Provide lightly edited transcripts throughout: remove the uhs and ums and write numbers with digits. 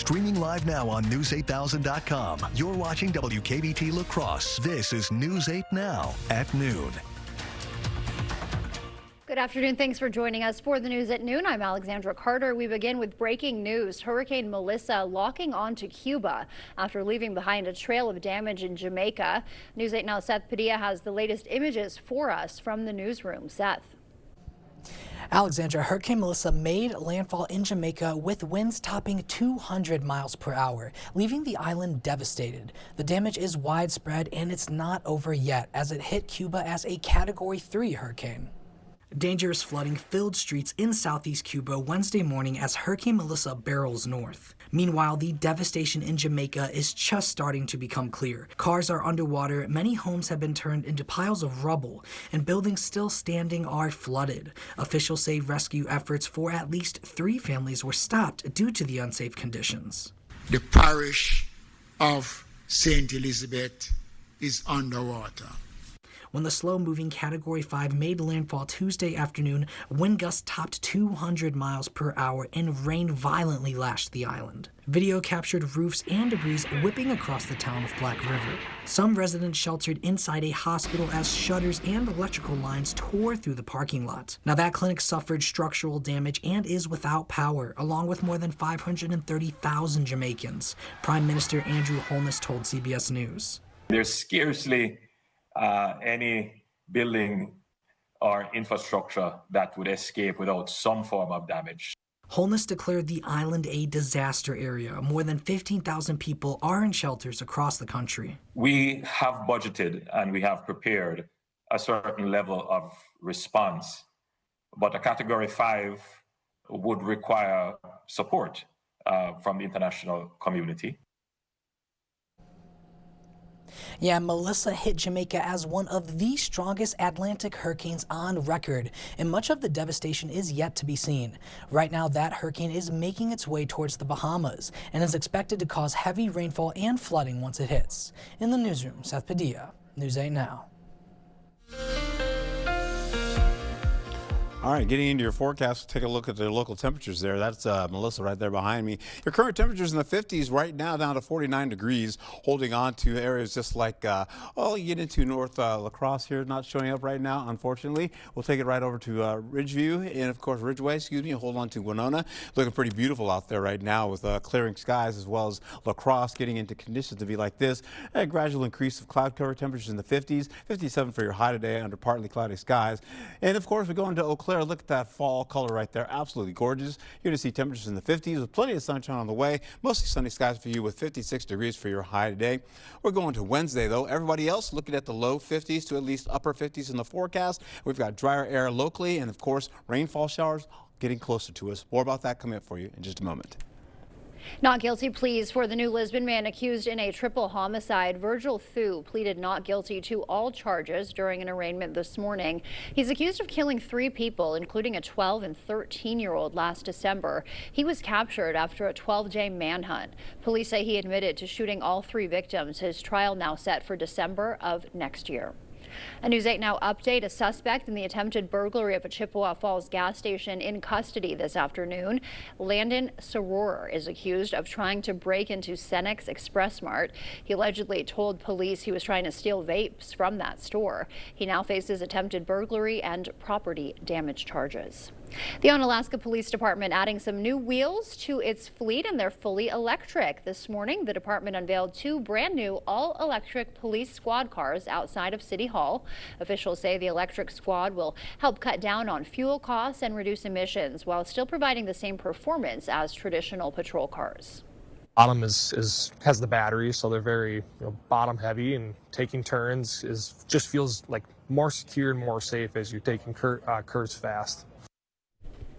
Streaming live now on News8000.com. You're watching WKBT La Crosse. This is News 8 Now at noon. Good afternoon. Thanks for joining us for the news at noon. I'm Alexandra Carter. We begin with breaking news. Hurricane Melissa locking onto Cuba after leaving behind a trail of damage in Jamaica. News 8 Now Seth Padilla has the latest images for us from the newsroom. Seth. Alexandra, Hurricane Melissa made landfall in Jamaica with winds topping 200 miles per hour, leaving the island devastated. The damage is widespread and it's not over yet as it hit Cuba as a Category 3 hurricane. Dangerous flooding filled streets in southeast Cuba Wednesday morning as Hurricane Melissa barrels north. Meanwhile, the devastation in Jamaica is just starting to become clear. Cars are underwater, many homes have been turned into piles of rubble, and buildings still standing are flooded. Officials say rescue efforts for at least 3 families were stopped due to the unsafe conditions. The parish of St. Elizabeth is underwater. When the slow-moving Category 5 made landfall Tuesday afternoon, wind gusts topped 200 miles per hour and rain violently lashed the island. Video captured roofs and debris whipping across the town of Black River. Some residents sheltered inside a hospital as shutters and electrical lines tore through the parking lot. Now that clinic suffered structural damage and is without power, along with more than 530,000 Jamaicans. Prime Minister Andrew Holness told CBS News. There's scarcely any building or infrastructure that would escape without some form of damage. Holness declared the island a disaster area. More than 15,000 people are in shelters across the country. We have budgeted and we have prepared a certain level of response, but a Category 5 would require support from the international community. Yeah, Melissa hit Jamaica as one of the strongest Atlantic hurricanes on record, and much of the devastation is yet to be seen. Right now, that hurricane is making its way towards the Bahamas and is expected to cause heavy rainfall and flooding once it hits. In the newsroom, Seth Padilla, News 8 Now. All right, getting into your forecast, take a look at the local temperatures there. That's Melissa right there behind me. Your current temperatures in the 50s right now down to 49 degrees, holding on to areas just like, you get into North La Crosse here, not showing up right now, unfortunately. We'll take it right over to Ridgeview and, of course, Ridgeway, hold on to Winona. Looking pretty beautiful out there right now with clearing skies, as well as La Crosse getting into conditions to be like this. A gradual increase of cloud cover, temperatures in the 50s, 57 for your high today under partly cloudy skies. And, of course, we go into Eau Claire. Look at that fall color right there. Absolutely gorgeous. You're going to see temperatures in the 50s with plenty of sunshine on the way. Mostly sunny skies for you with 56 degrees for your high today. We're going to Wednesday, though. Everybody else looking at the low 50s to at least upper 50s in the forecast. We've got drier air locally and, of course, rainfall showers getting closer to us. More about that coming up for you in just a moment. Not guilty pleas for the New Lisbon man accused in a triple homicide. Virgil Thu pleaded not guilty to all charges during an arraignment this morning. He's accused of killing 3 people, including a 12 and 13-year-old last December. He was captured after a 12-day manhunt. Police say he admitted to shooting all 3 victims. His trial now set for December of next year. A News 8 Now update. A suspect in the attempted burglary of a Chippewa Falls gas station in custody this afternoon. Landon Sororer is accused of trying to break into Cenex Express Mart. He allegedly told police he was trying to steal vapes from that store. He now faces attempted burglary and property damage charges. The Onalaska Police Department adding some new wheels to its fleet, and they're fully electric. This morning, the department unveiled 2 brand new all-electric police squad cars outside of City Hall. Officials say the electric squad will help cut down on fuel costs and reduce emissions while still providing the same performance as traditional patrol cars. Bottom has the battery, so they're very bottom heavy, and taking turns just feels like more secure and more safe as you're taking curves fast.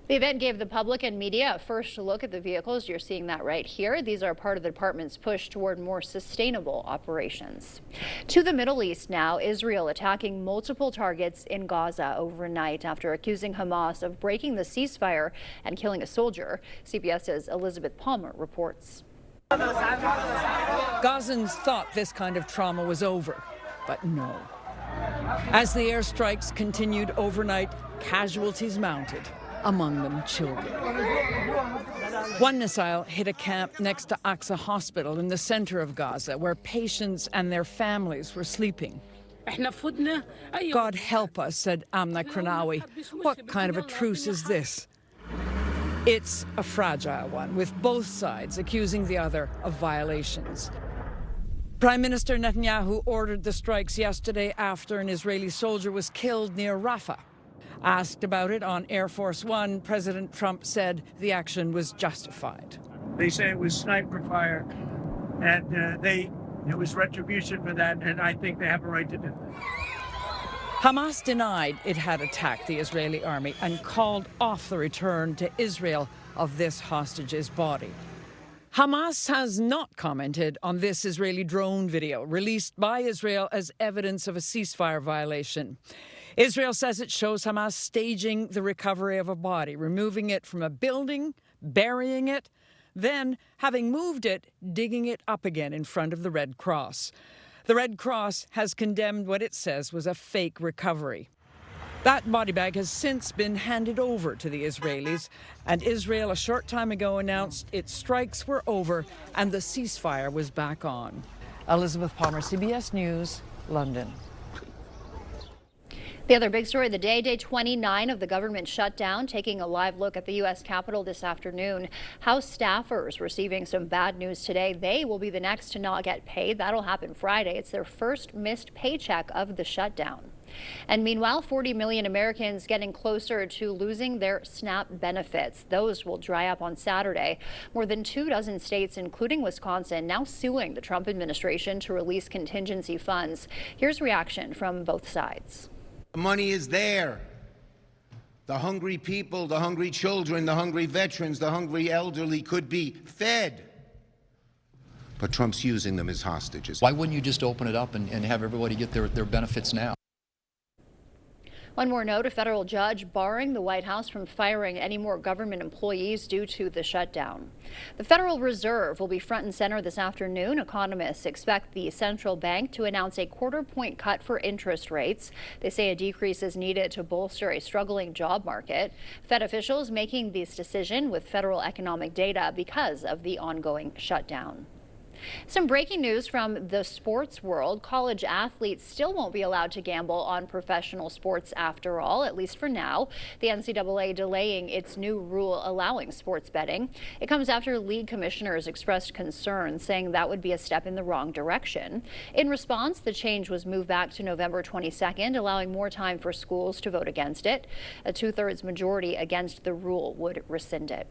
The event gave the public and media a first look at the vehicles. You're seeing that right here. These are part of the department's push toward more sustainable operations. To the Middle East now, Israel attacking multiple targets in Gaza overnight after accusing Hamas of breaking the ceasefire and killing a soldier. CBS's Elizabeth Palmer reports. Gazans thought this kind of trauma was over, but no. As the airstrikes continued overnight, casualties mounted, among them children. One missile hit a camp next to Aqsa Hospital in the center of Gaza, where patients and their families were sleeping. God help us, said Amna Kranawi. What kind of a truce is this? It's a fragile one, with both sides accusing the other of violations. Prime Minister Netanyahu ordered the strikes yesterday after an Israeli soldier was killed near Rafah. Asked about it on Air Force One, President Trump said the action was justified. They say it was sniper fire, and it was retribution for that, and I think they have a right to do that. Hamas denied it had attacked the Israeli army and called off the return to Israel of this hostage's body. Hamas has not commented on this Israeli drone video released by Israel as evidence of a ceasefire violation. Israel says it shows Hamas staging the recovery of a body, removing it from a building, burying it, then, having moved it, digging it up again in front of the Red Cross. The Red Cross has condemned what it says was a fake recovery. That body bag has since been handed over to the Israelis, and Israel a short time ago announced its strikes were over and the ceasefire was back on. Elizabeth Palmer, CBS News, London. The other big story of the day, day 29 of the government shutdown, taking a live look at the U.S. Capitol this afternoon. House staffers receiving some bad news today. They will be the next to not get paid. That'll happen Friday. It's their first missed paycheck of the shutdown. And meanwhile, 40 million Americans getting closer to losing their SNAP benefits. Those will dry up on Saturday. More than 24 states, including Wisconsin, now suing the Trump administration to release contingency funds. Here's reaction from both sides. The money is there. The hungry people, the hungry children, the hungry veterans, the hungry elderly could be fed. But Trump's using them as hostages. Why wouldn't you just open it up and have everybody get their benefits now? One more note, a federal judge barring the White House from firing any more government employees due to the shutdown. The Federal Reserve will be front and center this afternoon. Economists expect the central bank to announce a quarter-point cut for interest rates. They say a decrease is needed to bolster a struggling job market. Fed officials making this decision with federal economic data because of the ongoing shutdown. Some breaking news from the sports world. College athletes still won't be allowed to gamble on professional sports after all, at least for now. The NCAA delaying its new rule allowing sports betting. It comes after league commissioners expressed concern, saying that would be a step in the wrong direction. In response, the change was moved back to November 22nd, allowing more time for schools to vote against it. A 2/3 majority against the rule would rescind it.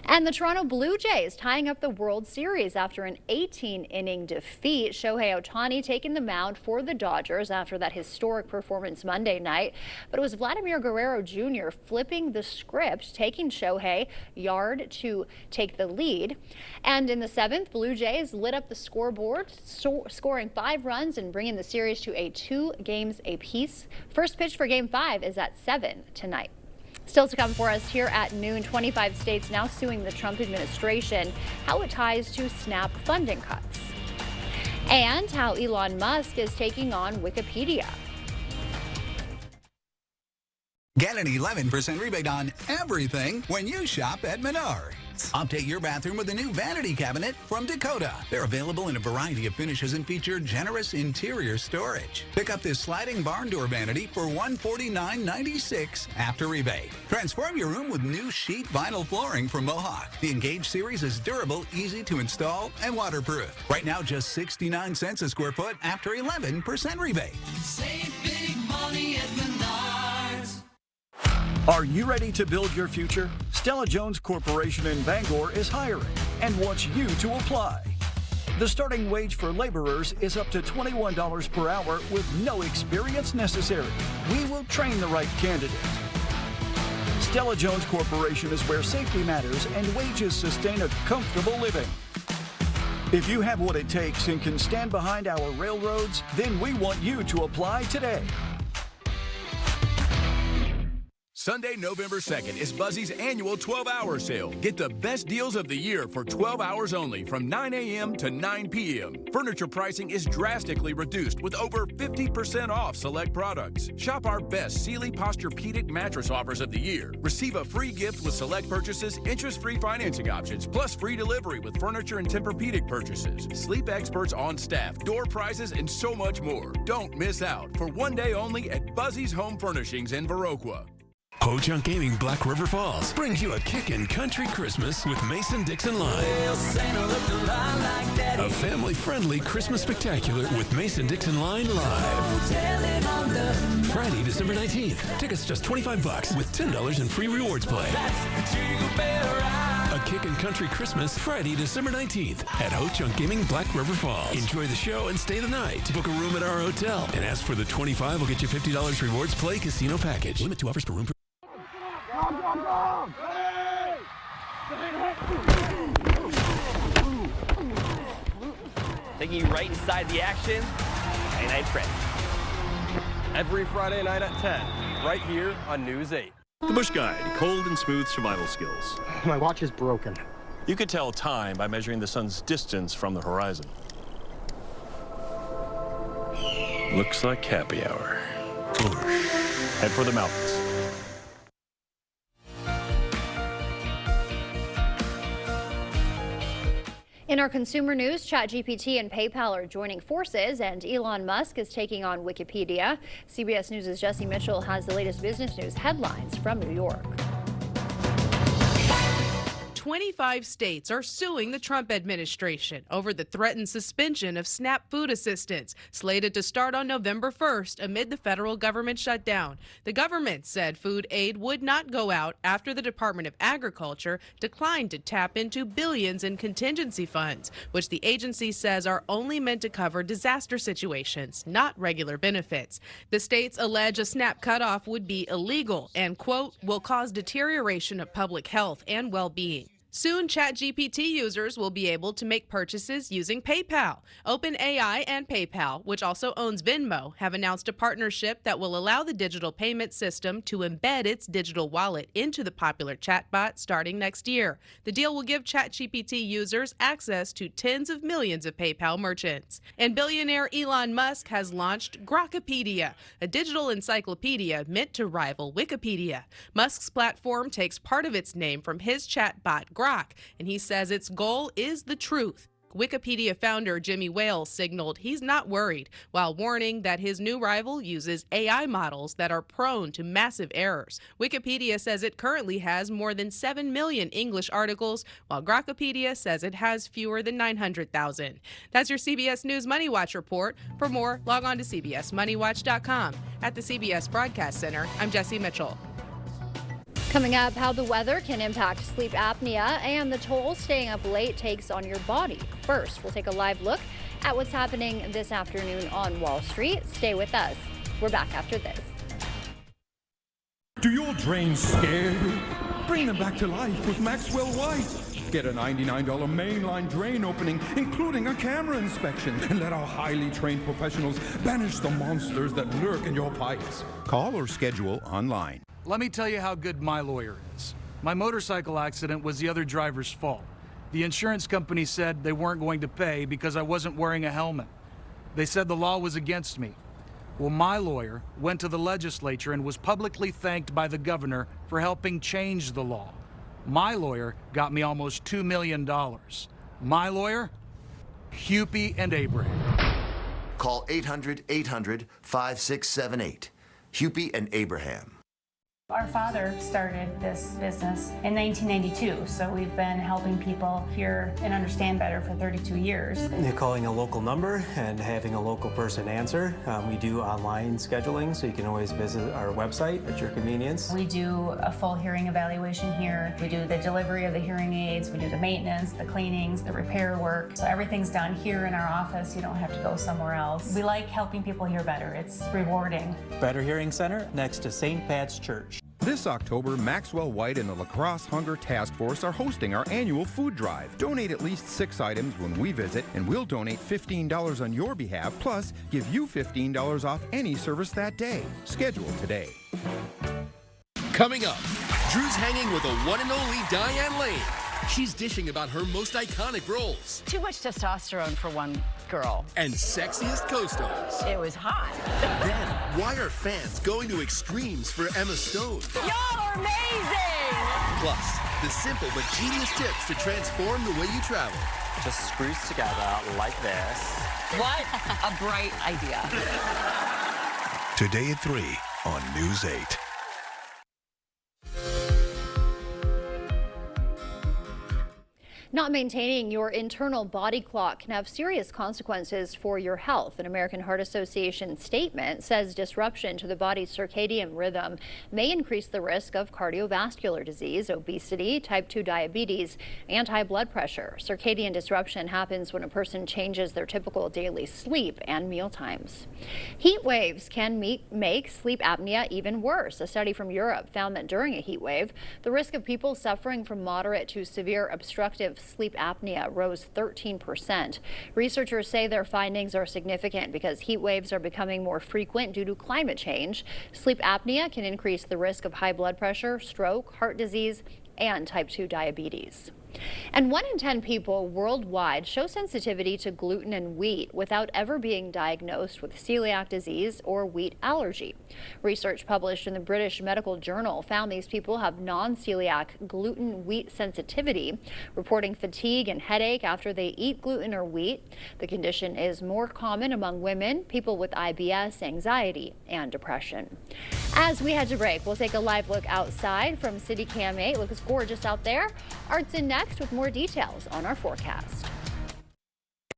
And the Toronto Blue Jays tying up the World Series after an 18-inning defeat. Shohei Ohtani taking the mound for the Dodgers after that historic performance Monday night. But it was Vladimir Guerrero Jr. flipping the script, taking Shohei yard to take the lead. And in the 7th, Blue Jays lit up the scoreboard, scoring 5 runs and bringing the series to a 2 games apiece. First pitch for Game 5 is at 7 tonight. Still to come for us here at noon, 25 states now suing the Trump administration, how it ties to SNAP funding cuts, and how Elon Musk is taking on Wikipedia. Get an 11% rebate on everything when you shop at Menards. Update your bathroom with a new vanity cabinet from Dakota. They're available in a variety of finishes and feature generous interior storage. Pick up this sliding barn door vanity for $149.96 after rebate. Transform your room with new sheet vinyl flooring from Mohawk. The Engage series is durable, easy to install, and waterproof. Right now, just 69 cents a square foot after 11% rebate. Save big money at Menards. Are you ready to build your future? Stella-Jones Corporation in Bangor is hiring and wants you to apply. The starting wage for laborers is up to $21 per hour with no experience necessary. We will train the right candidate. Stella-Jones Corporation is where safety matters and wages sustain a comfortable living. If you have what it takes and can stand behind our railroads, then we want you to apply today. Sunday, November 2nd is Buzzy's annual 12-hour sale. Get the best deals of the year for 12 hours only from 9 a.m. to 9 p.m. Furniture pricing is drastically reduced with over 50% off select products. Shop our best Sealy Posturepedic mattress offers of the year. Receive a free gift with select purchases, interest-free financing options, plus free delivery with furniture and Tempur-Pedic purchases. Sleep experts on staff, door prizes, and so much more. Don't miss out for one day only at Buzzy's Home Furnishings in Viroqua. Ho-Chunk Gaming Black River Falls brings you a kickin' country Christmas with Mason-Dixon Line. A family-friendly Christmas spectacular with Mason-Dixon Line Live. Friday, December 19th. Tickets just $25 with $10 in free rewards play. A kickin' country Christmas Friday, December 19th at Ho-Chunk Gaming Black River Falls. Enjoy the show and stay the night. Book a room at our hotel and ask for the $25 will get you $50 rewards play casino package. Limit 2 offers per room. Taking you right inside the action. Friday Night Prep. Every Friday night at 10, right here on News 8. The Bush Guide, cold and smooth survival skills. My watch is broken. You could tell time by measuring the sun's distance from the horizon. Looks like happy hour. Head for the mountains. In our consumer news, ChatGPT and PayPal are joining forces, and Elon Musk is taking on Wikipedia. CBS News' Jesse Mitchell has the latest business news headlines from New York. 25 states are suing the Trump administration over the threatened suspension of SNAP food assistance, slated to start on November 1st amid the federal government shutdown. The government said food aid would not go out after the Department of Agriculture declined to tap into billions in contingency funds, which the agency says are only meant to cover disaster situations, not regular benefits. The states allege a SNAP cutoff would be illegal and, quote, will cause deterioration of public health and well-being. Soon, ChatGPT users will be able to make purchases using PayPal. OpenAI and PayPal, which also owns Venmo, have announced a partnership that will allow the digital payment system to embed its digital wallet into the popular chatbot starting next year. The deal will give ChatGPT users access to tens of millions of PayPal merchants. And billionaire Elon Musk has launched Grokpedia, a digital encyclopedia meant to rival Wikipedia. Musk's platform takes part of its name from his chatbot, Grok, and he says its goal is the truth. Wikipedia founder Jimmy Wales signaled he's not worried, while warning that his new rival uses AI models that are prone to massive errors. Wikipedia says it currently has more than 7 million English articles, while Grokpedia says it has fewer than 900,000. That's your CBS News Money Watch report. For more, log on to cbsmoneywatch.com. At the CBS Broadcast Center, I'm Jesse Mitchell. Coming up, how the weather can impact sleep apnea and the toll staying up late takes on your body. First, we'll take a live look at what's happening this afternoon on Wall Street. Stay with us. We're back after this. Do your drains scare you? Bring them back to life with Maxwell White. Get a $99 mainline drain opening, including a camera inspection, and let our highly trained professionals banish the monsters that lurk in your pipes. Call or schedule online. Let me tell you how good my lawyer is. My motorcycle accident was the other driver's fault. The insurance company said they weren't going to pay because I wasn't wearing a helmet. They said the law was against me. Well, my lawyer went to the legislature and was publicly thanked by the governor for helping change the law. My lawyer got me almost $2 million. My lawyer? Hupy and Abraham. Call 800-800-5678. Hupy and Abraham. Our father started this business in 1992, so we've been helping people hear and understand better for 32 years. You're calling a local number and having a local person answer. We do online scheduling, so you can always visit our website at your convenience. We do a full hearing evaluation here. We do the delivery of the hearing aids. We do the maintenance, the cleanings, the repair work. So everything's done here in our office. You don't have to go somewhere else. We like helping people hear better. It's rewarding. Better Hearing Center next to St. Pat's Church. This October, Maxwell White and the La Crosse Hunger Task Force are hosting our annual food drive. Donate at least 6 items when we visit, and we'll donate $15 on your behalf, plus give you $15 off any service that day. Schedule today. Coming up, Drew's hanging with the one and only Diane Lane. She's dishing about her most iconic roles. Too much testosterone for one girl. And sexiest co-stars. It was hot. Then, why are fans going to extremes for Emma Stone? Y'all are amazing! Plus, the simple but genius tips to transform the way you travel. Just screws together like this. What a bright idea. Today at 3 on News 8. Not maintaining your internal body clock can have serious consequences for your health. An American Heart Association statement says disruption to the body's circadian rhythm may increase the risk of cardiovascular disease, obesity, type 2 diabetes, and high blood pressure. Circadian disruption happens when a person changes their typical daily sleep and meal times. Heat waves can make sleep apnea even worse. A study from Europe found that during a heat wave, the risk of people suffering from moderate to severe obstructive sleep apnea rose 13%. Researchers say their findings are significant because heat waves are becoming more frequent due to climate change. Sleep apnea can increase the risk of high blood pressure, stroke, heart disease, and type 2 diabetes. And 1 in 10 people worldwide show sensitivity to gluten and wheat without ever being diagnosed with celiac disease or wheat allergy. Research published in the British Medical Journal found these people have non-celiac gluten-wheat sensitivity, reporting fatigue and headache after they eat gluten or wheat. The condition is more common among women, people with IBS, anxiety, and depression. As we head to break, we'll take a live look outside from City Cam 8. Looks gorgeous out there. Art's in next with more details on our forecast.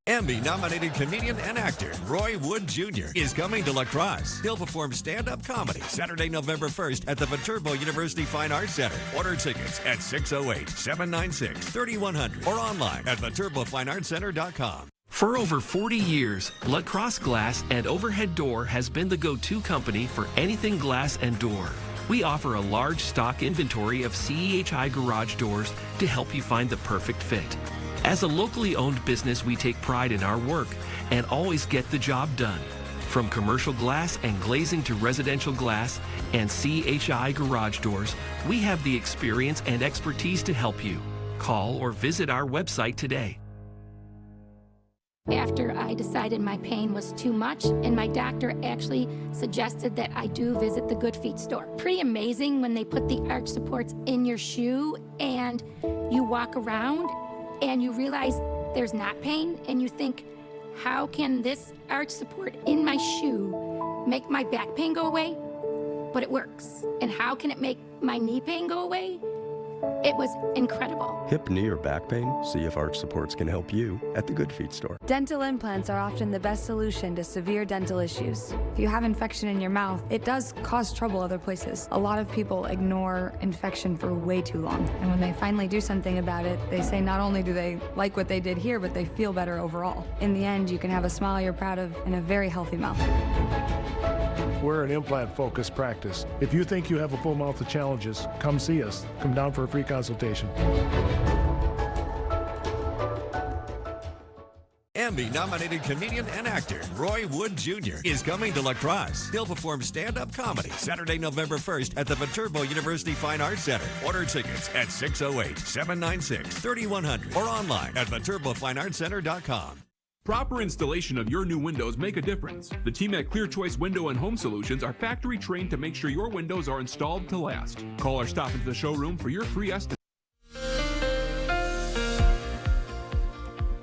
Emmy-nominated comedian and actor Roy Wood Jr. is coming to La Crosse. He'll perform stand-up comedy Saturday, November 1st at the Viterbo University Fine Arts Center. Order tickets at 608-796-3100 or online at ViterboFineArtsCenter.com. For over 40 years, La Crosse Glass and Overhead Door has been the go-to company for anything glass and door. We offer a large stock inventory of CEHI garage doors to help you find the perfect fit. As a locally owned business, we take pride in our work and always get the job done. From commercial glass and glazing to residential glass and CEHI garage doors, we have the experience and expertise to help you. Call or visit our website today. After I decided my pain was too much, and my doctor actually suggested that I do visit the Good Feet store. Pretty amazing when they put the arch supports in your shoe and you walk around and you realize there's not pain and you think, how can this arch support in my shoe make my back pain go away? But it works. And how can it make my knee pain go away? It was incredible. Hip, knee, or back pain? See if arch supports can help you at the Good Feet store. Dental implants are often the best solution to severe dental issues. If you have infection in your mouth, it does cause trouble other places. A lot of people ignore infection for way too long. And when they finally do something about it, they say not only do they like what they did here, but they feel better overall. In the end, you can have a smile you're proud of and a very healthy mouth. We're an implant-focused practice. If you think you have a full mouth of challenges, come see us. Come down for a free consultation. Emmy-nominated comedian and actor Roy Wood Jr. is coming to La Crosse. He'll perform stand-up comedy Saturday, November 1st at the Viterbo University Fine Arts Center. Order tickets at 608-796-3100 or online at ViterboFineArtsCenter.com. Proper installation of your new windows make a difference. The team at Clear Choice Window and Home Solutions are factory trained to make sure your windows are installed to last. Call or stop into the showroom for your free estimate.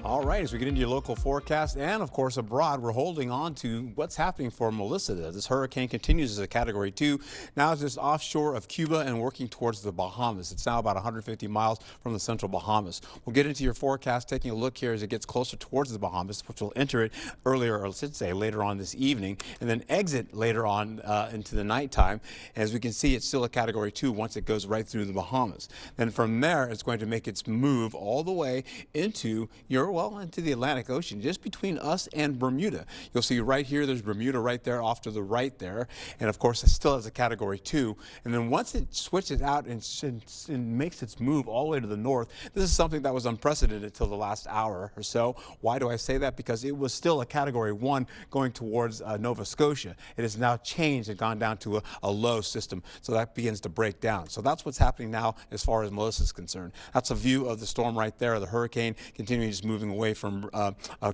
All right, as we get into your local forecast and, of course, abroad, we're holding on to what's happening for Melissa. This hurricane continues as a Category 2. Now it's just offshore of Cuba and working towards the Bahamas. It's now about 150 miles from the central Bahamas. We'll get into your forecast, taking a look here as it gets closer towards the Bahamas, which will enter it earlier, or I should say later on this evening, and then exit later on into the nighttime. As we can see, it's still a Category 2 once it goes right through the Bahamas. Then from there, it's going to make its move all the way into your, well, well into the Atlantic Ocean, just between us and Bermuda. You'll see right here, there's Bermuda right there off to the right there. And of course, it still has a Category 2. And then once it switches out and makes its move all the way to the north, this is something that was unprecedented until the last hour or so. Why do I say that? Because it was still a Category 1 going towards Nova Scotia. It has now changed and gone down to a low system. So that begins to break down. So that's what's happening now as far as Melissa is concerned. That's a view of the storm right there, the hurricane continuing just moving away from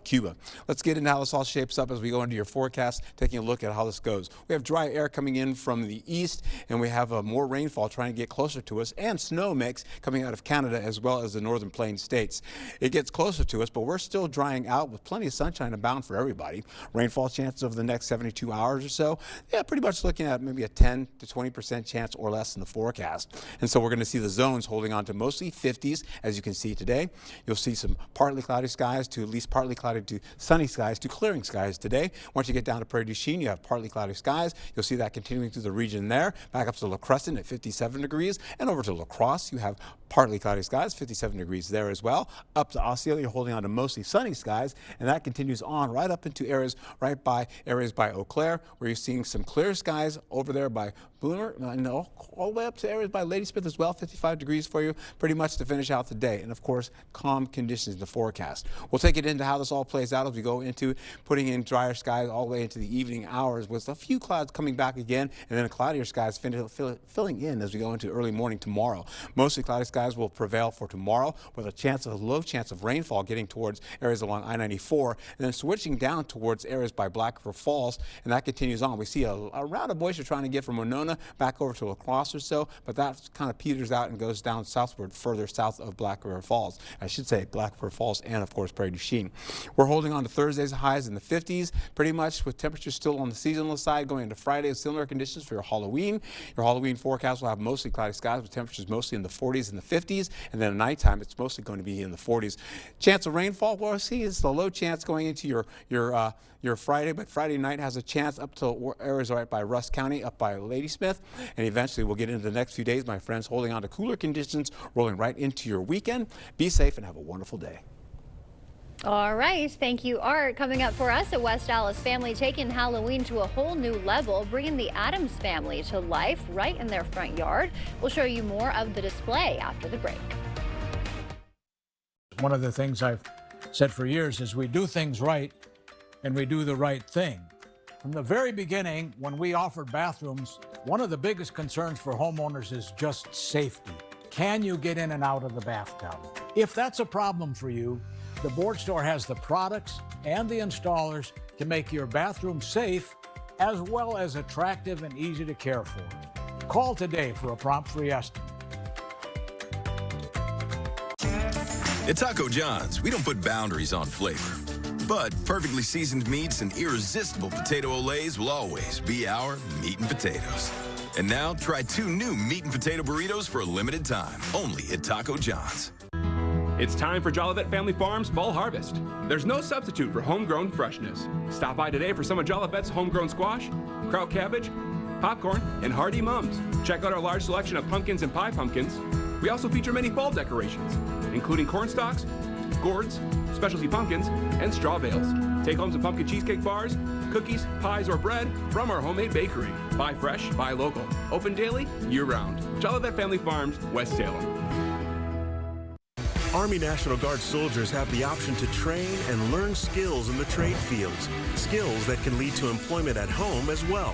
Cuba. Let's get into how this all shapes up as we go into your forecast, taking a look at how this goes. We have dry air coming in from the east, and we have more rainfall trying to get closer to us, and snow mix coming out of Canada as well as the northern plains states. It gets closer to us, but we're still drying out with plenty of sunshine abound for everybody. Rainfall chances over the next 72 hours or so, yeah, pretty much looking at maybe a 10 to 20% chance or less in the forecast. And so we're going to see the zones holding on to mostly 50s, as you can see today. You'll see some partly cloudy skies to at least partly cloudy to sunny skies to clearing skies today. Once you get down to Prairie du Chien, you have partly cloudy skies. You'll see that continuing through the region there. Back up to La Crescent at 57 degrees. And over to La Crosse, you have partly cloudy skies, 57 degrees there as well. Up to Osceola, you're holding on to mostly sunny skies. And that continues on right up into areas by Eau Claire, where you're seeing some clear skies over there by Bloomer, all the way up to areas by Ladysmith as well, 55 degrees for you, pretty much to finish out the day. And of course, calm conditions in the forecast. We'll take it into how this all plays out as we go into putting in drier skies all the way into the evening hours with a few clouds coming back again, and then a cloudier skies filling in as we go into early morning tomorrow. Mostly cloudy skies will prevail for tomorrow with a low chance of rainfall getting towards areas along I-94, and then switching down towards areas by Black River Falls, and that continues on. We see a round of moisture trying to get from Winona back over to La Crosse or so, but that kind of peters out and goes down southward further south of Black River Falls. I should say Black River Falls and of course Prairie du Chien. We're holding on to Thursday's highs in the 50s, pretty much with temperatures still on the seasonal side going into Friday. Similar conditions for your Halloween. Your Halloween forecast will have mostly cloudy skies with temperatures mostly in the 40s and the 50s, and then at nighttime it's mostly going to be in the 40s. Chance of rainfall, well, see, it's the low chance going into your Friday, but Friday night has a chance up to areas right by Rusk County, up by Ladysmith, and eventually we'll get into the next few days, my friends, holding on to cooler conditions, rolling right into your weekend. Be safe and have a wonderful day. All right, thank you, Art. Coming up for us, a West Dallas family taking Halloween to a whole new level, bringing the Addams family to life right in their front yard. We'll show you more of the display after the break. One of the things I've said for years is we do things right and we do the right thing. From the very beginning, when we offered bathrooms, one of the biggest concerns for homeowners is just safety. Can you get in and out of the bathtub? If that's a problem for you, the Board Store has the products and the installers to make your bathroom safe as well as attractive and easy to care for. Call today for a prompt free estimate. At Taco John's, we don't put boundaries on flavor. But perfectly seasoned meats and irresistible potato olays will always be our meat and potatoes. And now, try 2 new meat and potato burritos for a limited time, only at Taco John's. It's time for Jolivet Family Farms Fall Harvest. There's no substitute for homegrown freshness. Stop by today for some of Jolivet's homegrown squash, kraut cabbage, popcorn, and hardy mums. Check out our large selection of pumpkins and pie pumpkins. We also feature many fall decorations, including corn stalks, gourds, specialty pumpkins, and straw bales. Take home some pumpkin cheesecake bars, cookies, pies, or bread from our homemade bakery. Buy fresh, buy local. Open daily, year-round. Jolivet Family Farms, West Salem. Army National Guard soldiers have the option to train and learn skills in the trade fields, skills that can lead to employment at home as well.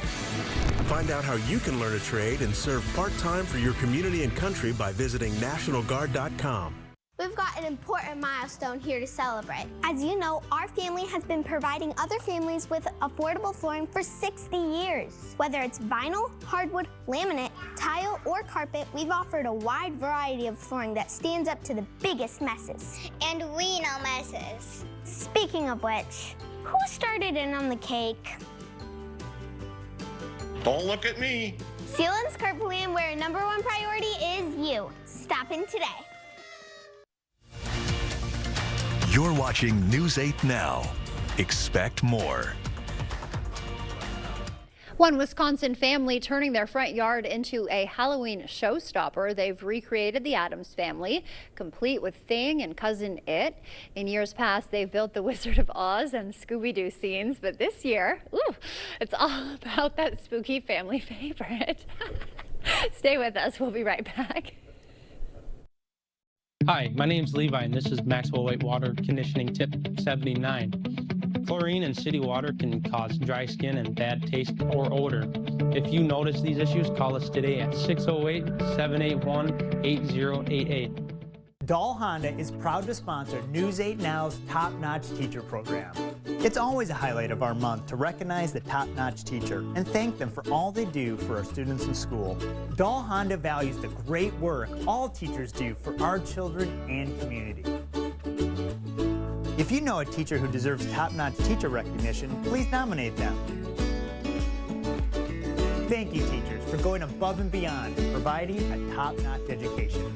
Find out how you can learn a trade and serve part-time for your community and country by visiting nationalguard.com. We've got an important milestone here to celebrate. As you know, our family has been providing other families with affordable flooring for 60 years. Whether it's vinyl, hardwood, laminate, tile, or carpet, we've offered a wide variety of flooring that stands up to the biggest messes. And we know messes. Speaking of which, who started in on the cake? Don't look at me. Sealand's Carpooling, where #1 priority is you. Stop in today. You're watching News 8 Now. Expect more. One Wisconsin family turning their front yard into a Halloween showstopper. They've recreated the Addams Family, complete with Thing and Cousin It. In years past, they've built the Wizard of Oz and Scooby-Doo scenes, but this year, it's all about that spooky family favorite. Stay with us. We'll be right back. Hi, my name's Levi, and this is Maxwell White Water Conditioning Tip 79. Chlorine in city water can cause dry skin and bad taste or odor. If you notice these issues, call us today at 608-781-8088. Dahl Honda is proud to sponsor News 8 Now's Top Notch Teacher Program. It's always a highlight of our month to recognize the top-notch teacher and thank them for all they do for our students in school. Dahl Honda values the great work all teachers do for our children and community. If you know a teacher who deserves top-notch teacher recognition, please nominate them. Thank you, teachers, for going above and beyond and providing a top-notch education.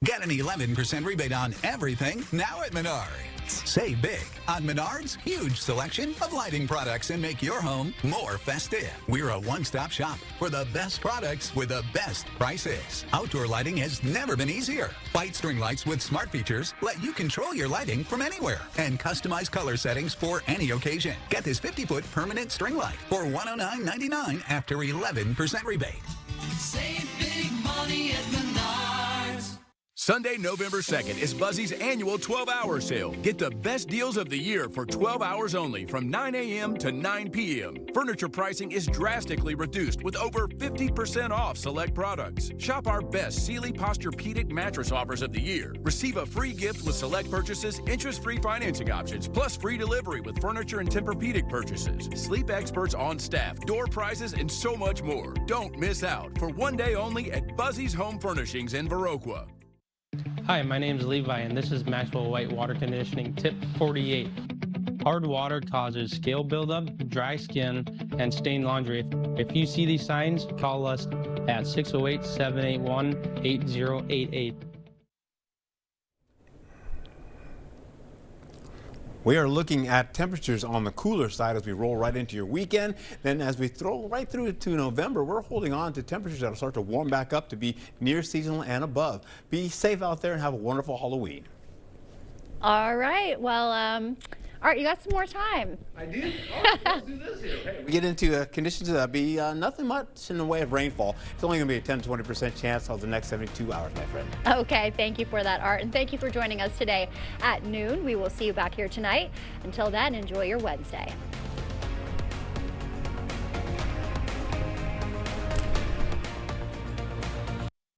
Get an 11% rebate on everything now at Menards. Save big on Menards' huge selection of lighting products and make your home more festive. We're a one-stop shop for the best products with the best prices. Outdoor lighting has never been easier. White string lights with smart features let you control your lighting from anywhere and customize color settings for any occasion. Get this 50-foot permanent string light for $109.99 after 11% rebate. Save big money at Menards. Sunday, November 2nd is Buzzy's annual 12-hour sale. Get the best deals of the year for 12 hours only from 9 a.m. to 9 p.m. Furniture pricing is drastically reduced with over 50% off select products. Shop our best Sealy Posturepedic mattress offers of the year. Receive a free gift with select purchases, interest-free financing options, plus free delivery with furniture and Tempur-Pedic purchases. Sleep experts on staff, door prizes, and so much more. Don't miss out for one day only at Buzzy's Home Furnishings in Viroqua. Hi, my name's Levi, and this is Maxwell White Water Conditioning Tip 48. Hard water causes scale buildup, dry skin, and stained laundry. If you see these signs, call us at 608-781-8088. We are looking at temperatures on the cooler side as we roll right into your weekend. Then as we throw right through to November, we're holding on to temperatures that will start to warm back up to be near seasonal and above. Be safe out there and have a wonderful Halloween. All right. Well, Art, you got some more time. I do. Let's do this here. Okay. We get into conditions that be nothing much in the way of rainfall. It's only going to be a 10 to 20% chance of the next 72 hours, my friend. Okay, thank you for that, Art, and thank you for joining us today at noon. We will see you back here tonight. Until then, enjoy your Wednesday.